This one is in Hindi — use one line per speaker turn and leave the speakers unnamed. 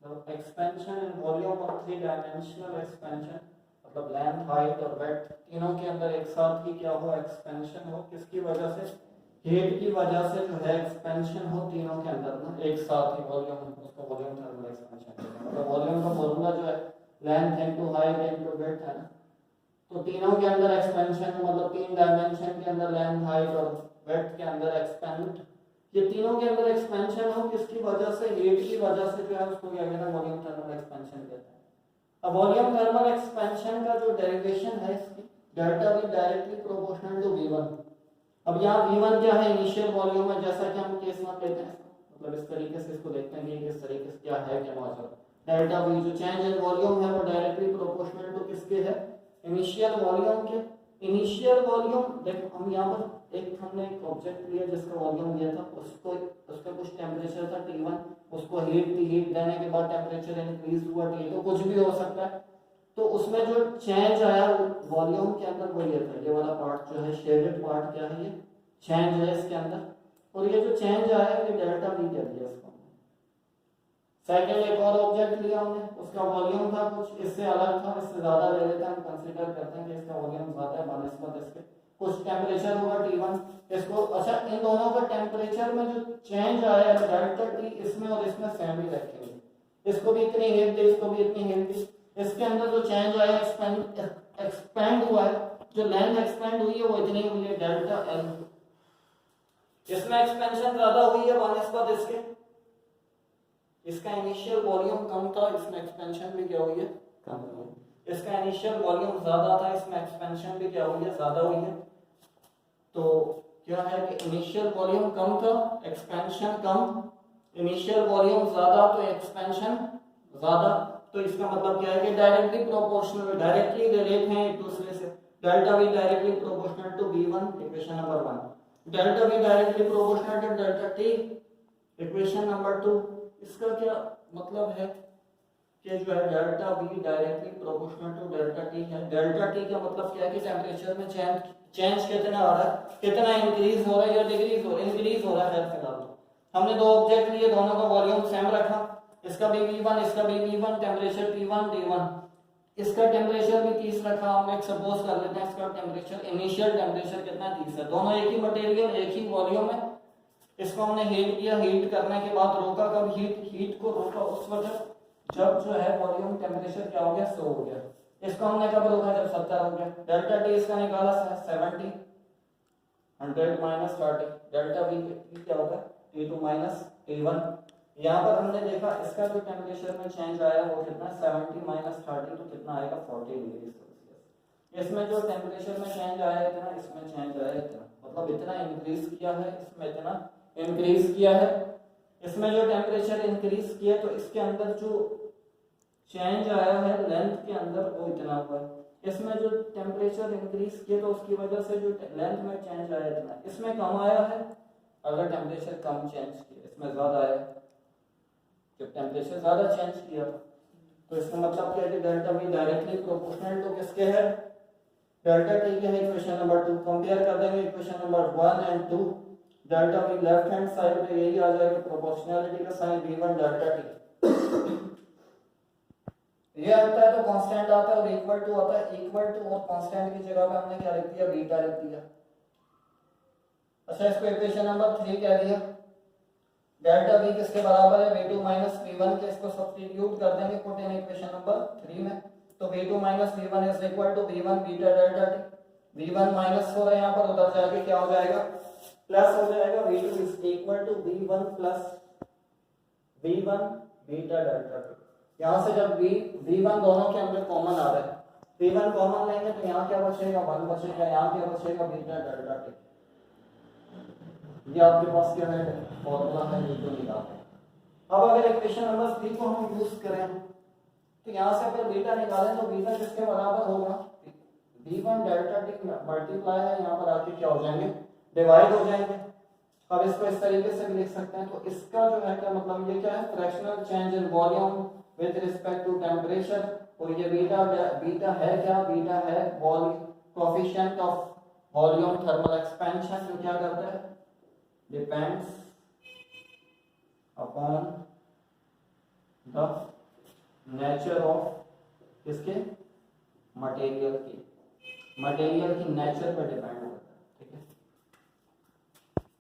तो expansion in volume of three dimensional expansion, मतलब लेंथ हाइट और वेट तीनों के अंदर एक साथ ही क्या हो, एक्सपेंशन हो, किसकी वजह से, हीट की वजह से जो है एक्सपेंशन हो तीनों के अंदर ना एक साथ ही वॉल्यूम, उसको वॉल्यूम थर्मल एक्सपेंशन कहते हैं। मतलब वॉल्यूम का फॉर्मूला जो है length into height into width है ना, तो तीनों के अंदर एक्सपेंशन, मतलब तीन डायमेंशन के अंदर लेंथ हाइट और विड्थ के अंदर एक्सपेंड, ये तीनों के अंदर एक्सपेंशन हो किसकी वजह से, हीट की वजह से जो है उसको क्या कहते हैं, वॉल्यूम थर्मल एक्सपेंशन कहते हैं। अब वॉल्यूम थर्मल एक्सपेंशन का जो डेरिवेशन है इसकी, delta v directly proportional to V1। अब यहाँ V1 क्या है, इनिशियल वॉल्यूम है, जैसा कि हम केस में लेते हैं, मतलब इस तरीके से इसको देखते हैं कि किस तरीके से क्या है, क्या मौजूद। डेल्टा V जो चेंज इन वॉल्यूम है वो डायरेक्टली प्रोपोर्शनल टू किसके है, इनिशियल वॉल्यूम के। इनिशियल वॉल्यूम देखो, हम यहाँ पर हमने एक ऑब्जेक्ट लिया जिसका वॉल्यूम लिया था, उसको उसका कुछ टेम्परेचर था T1, उसको हीट देने के बाद टेम्परेचर इंक्रीज हुआ T2, कुछ भी हो सकता है। तो उसमें जो चेंज आया वॉल्यूम के अंदर वो ये था, ये वाला पार्ट जो है शेडेड पार्ट क्या है, ये चेंज है इसके अंदर, और ये जो चेंज आया ये डेल्टा V कह दिया इसको। सेकंड एक और ऑब्जेक्ट लिया हमने, उसका वॉल्यूम था कुछ इससे अलग था, इससे ज्यादा ले लेते हैं, हम कंसीडर करते हैं कि इसका वॉल्यूम ज्यादा है बनिस्बत इसके, कुछ टेम्परेचर होगा T1 इसको। अच्छा, इन दोनों का टेम्परेचर में जो चेंज आया है डेल्टा T इसमें और इसमें सेम ही रखेंगे, इसको भी इतनी हीट दी, इसको भी इतनी हीट दी, इसके अंदर जो चेंज आया एक्सपेंड हुआ है, जो लेंथ एक्सपेंड हुई है वो इतनी हुई है डेल्टा L। इसमें एक्सपेंशन ज्यादा हुई है बनिस्बत इसके, इसका इनिशियल वॉल्यूम कम था, इसमें एक्सपेंशन भी क्या हुई है, कम हुई है। इसका इनिशियल वॉल्यूम ज्यादा था, इसमें एक्सपेंशन भी क्या हुई है, ज्यादा हुई है। तो क्या है कि इनिशियल वॉल्यूम कम था, एक्सपेंशन कम, इनिशियल वॉल्यूम ज्यादा तो एक्सपेंशन ज्यादा। तो इसका मतलब क्या है कि डायरेक्टली प्रोपोर्शनल, डायरेक्टली रिलेट हैं एक दूसरे से। Delta V directly proportional to V1, equation number 1। Delta V directly proportional to delta T, equation number 2। इसका क्या मतलब है कि जो है delta V directly proportional to delta T है। डेल्टा T का मतलब क्या है कि टेम्परेचर में चेंज कितना आ रहा है, कितना इंक्रीज हो रहा है या डिक्रीज हो, इंक्रीज हो रहा है। फिलहाल तो हमने दो ऑब्जेक्ट लिए, दोनों का वॉल्यूम सेम रखा, इसका भी V1 इसका भी V1, टेम्परेचर T1 T1, इसका टेम्परेचर भी 30 रखा। हम एक सपोज कर लेते हैं इसका टेम्परेचर, इनिशियल टेम्परेचर कितना 30 है, दोनों एक ही मटेरियल एक ही वॉल्यूम है। इसको हमने हीट किया, हीट करने के बाद रोका, कब हीट को रोका उस वक्त जब जो है वॉल्यूम टेम्परेचर क्या हो गया, 100 हो गया। इसको हमने कब रोका, जब 70 हो गया। डेल्टा T इसका निकाला 70, 100 माइनस 30, डेल्टा V क्या होगा, T2 माइनस T1। यहाँ पर हमने देखा इसका जो टेम्परेचर में चेंज आया वो कितना, 70 माइनस 30 तो कितना आएगा, 40 डिग्री सेल्सियस। इसमें जो टेम्परेचर में चेंज आया इतना, इसमें चेंज आया इतना, मतलब इतना इंक्रीज किया है, इसमें इतना इंक्रीज किया है। इसमें जो टेम्परेचर इंक्रीज किया तो इसके अंदर जो चेंज आया है लेंथ के अंदर वो इतना हुआ है। इसमें जो टेम्परेचर इंक्रीज किया तो उसकी वजह से जो लेंथ में चेंज आया इतना, इसमें कम आया है। अगर टेम्परेचर कम चेंज किया, इसमें ज्यादा आया, जब टेम्परेचर ज्यादा चेंज किया तो इसका मतलब क्या है कि delta V directly proportional to किसके है, डेल्टा T के है। इक्वेशन नंबर 2 कंपेयर कर देंगे, equation number 1 and 2। Delta V left hand side पे यही आ जाएगा, प्रोपोर्शनलिटी का साइन V1 डेल्टा T। ये आता है तो कांस्टेंट आता है और इक्वल टू आता है, इक्वल टू और कांस्टेंट की जगह पे हमने क्या लिख दिया, बीटा लिख दिया। अच्छा, इसको इक्वेशन नंबर 3 कह दिया। डेल्टा V किसके बराबर है, V2 माइनस V1 के, इसको सब्स्टिट्यूट कर देंगे पुट इन इक्वेशन नंबर 3 में। तो V2 minus V1 is equal to V1 beta delta T। V1 minus हो रहा है यहाँ पर, उधर जाके क्या हो जाएगा, प्लस हो जाएगा। V2 is equal to V1 plus V1 beta delta T। यहाँ से जब V1 दोनों के अंदर कॉमन आ रहा है, V1 कॉमन लेंगे तो यहाँ क्या बचेगा, 1 बचेगा, यहाँ क्या बचेगा, बीटा डेल्टा T। ये आपके पास क्या है, फॉर्मूला है, ये तो निकालते हैं। अब अगर इक्वेशन नंबर 3 को हम यूज करें तो यहाँ से अगर बीटा निकालें तो बीटा किसके बराबर होगा, V1 डेल्टा T मल्टीप्लाई है, यहाँ पर आके क्या हो जाएंगे, डिवाइड हो जाएंगे। अब इसको इस तरीके से भी लिख सकते हैं। तो इसका जो है क्या मतलब, ये क्या है, fractional change in volume with respect to temperature. और ये बीटा है क्या, बीटा है coefficient of volume thermal expansion, जो क्या करता है, depends upon the nature of किसके, मटेरियल की नेचर पर डिपेंड